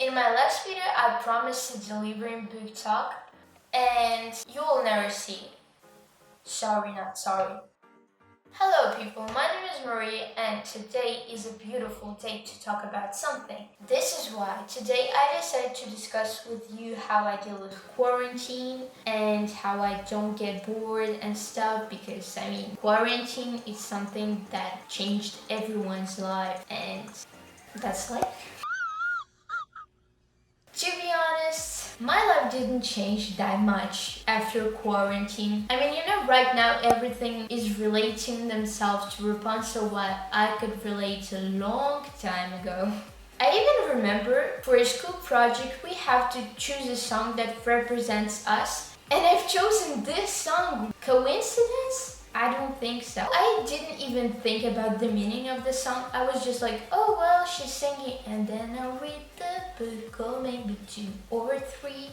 In my last video, I promised to deliver in book talk, and you will never see it. Sorry, not sorry. Hello people, my name is Maria and today is a beautiful day to talk about something. This is why today I decided to discuss with you how I deal with quarantine and how I don't get bored and stuff, because quarantine is something that changed everyone's life and that's life. To be honest, my life didn't change that much after quarantine. Right now everything is relating themselves to Rapunzel, what I could relate a long time ago. I even remember for a school project we have to choose a song that represents us, and I've chosen this song. Coincidence? I don't think so. I didn't even think about the meaning of the song. I was just like, oh well, she's singing, and then I'll read the book, or maybe 2 or 3.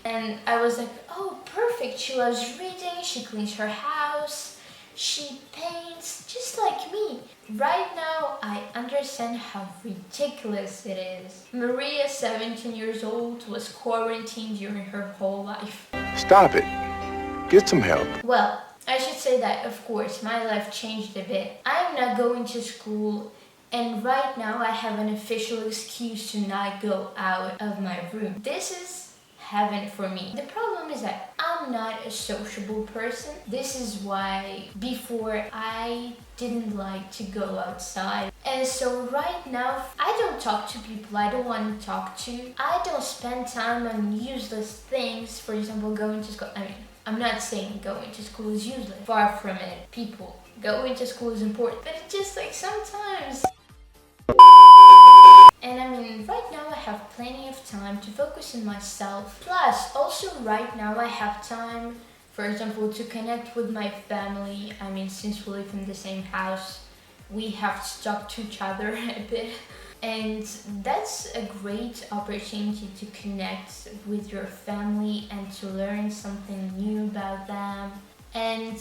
And I was like, oh perfect, she loves reading, she cleans her house, she paints, just like me. Right now I understand how ridiculous it is. Maria, 17 years old, was quarantined during her whole life. Stop it. Get some help. Well, I should say that, of course, my life changed a bit. I'm not going to school, and right now I have an official excuse to not go out of my room. This is heaven for me. The problem is that I'm not a sociable person. This is why before I didn't like to go outside. And so right now I don't talk to people I don't want to talk to. I don't spend time on useless things. For example, going to school. I'm not saying going to school is useless. Far from it. People, going to school is important. But it's just like sometimes. And right now I have plenty of time to focus on myself. Plus, also right now I have time, for example, to connect with my family. Since we live in the same house, we have to talk to each other a bit. And that's a great opportunity to connect with your family and to learn something new about them. And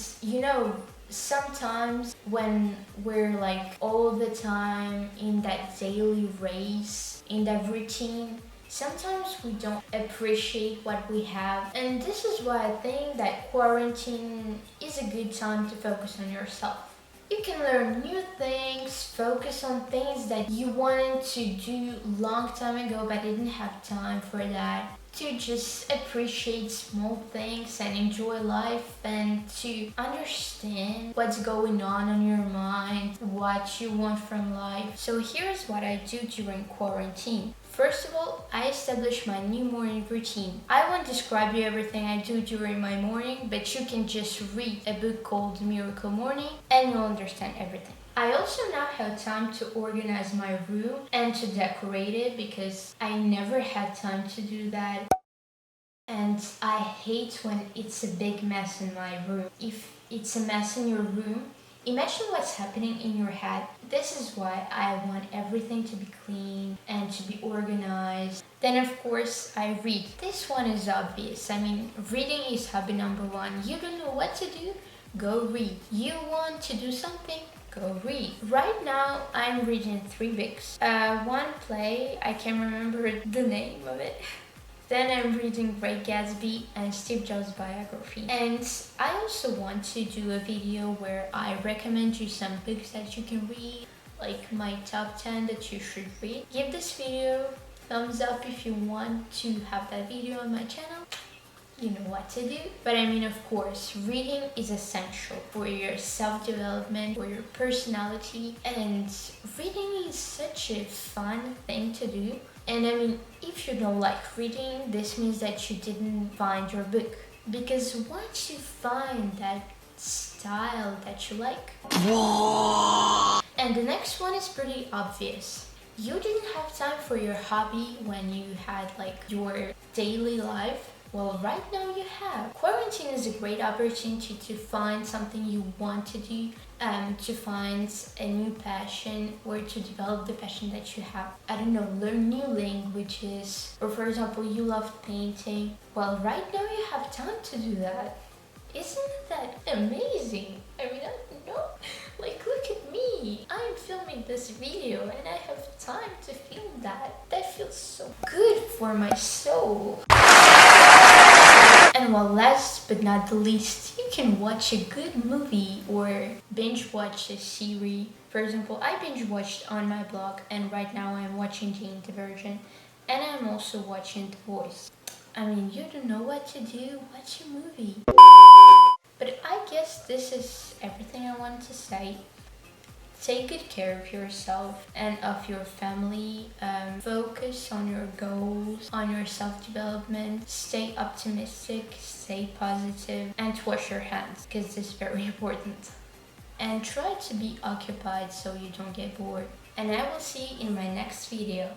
sometimes when we're like all the time in that daily race, in that routine, sometimes we don't appreciate what we have. And this is why I think that quarantine is a good time to focus on yourself. You can learn new things, focus on things that you wanted to do long time ago but didn't have time for that. To just appreciate small things and enjoy life, and to understand what's going on your mind, what you want from life. So here's what I do during quarantine. First of all, I establish my new morning routine. I won't describe you everything I do during my morning, but you can just read a book called Miracle Morning and you'll understand everything. I also now have time to organize my room and to decorate it, because I never had time to do that. And I hate when it's a big mess in my room. If it's a mess in your room, imagine what's happening in your head. This is why I want everything to be clean and to be organized. Then of course I read. This one is obvious. Reading is hobby number 1. You don't know what to do? Go read. You want to do something? Go read. Right now I'm reading 3 books. One play, I can't remember the name of it. Then I'm reading Great Gatsby and Steve Jobs' biography. And I also want to do a video where I recommend you some books that you can read, like my top 10 that you should read. Give this video thumbs up if you want to have that video on my channel. You know what to do. But of course, reading is essential for your self-development, for your personality, and reading is such a fun thing to do. And if you don't like reading, this means that you didn't find your book. Because once you find that style that you like... And the next one is pretty obvious. You didn't have time for your hobby when you had your daily life. Well, right now you have. Quarantine is a great opportunity to find something you want to do, to find a new passion, or to develop the passion that you have. Learn new languages, or for example, you love painting. Well, right now you have time to do that. Isn't that amazing? I don't know. Look at me. I'm filming this video and I have time to film that. That feels feels so good for my soul. And well, last but not the least, you can watch a good movie or binge watch a series. For example, I binge watched on my blog, and right now I'm watching Jane the Virgin, and I'm also watching The Voice. I mean, you don't know what to do, watch a movie. But I guess this is everything I wanted to say. Take good care of yourself and of your family. Focus on your goals, on your self-development. Stay optimistic, stay positive, and to wash your hands, because this is very important. And try to be occupied so you don't get bored. And I will see you in my next video.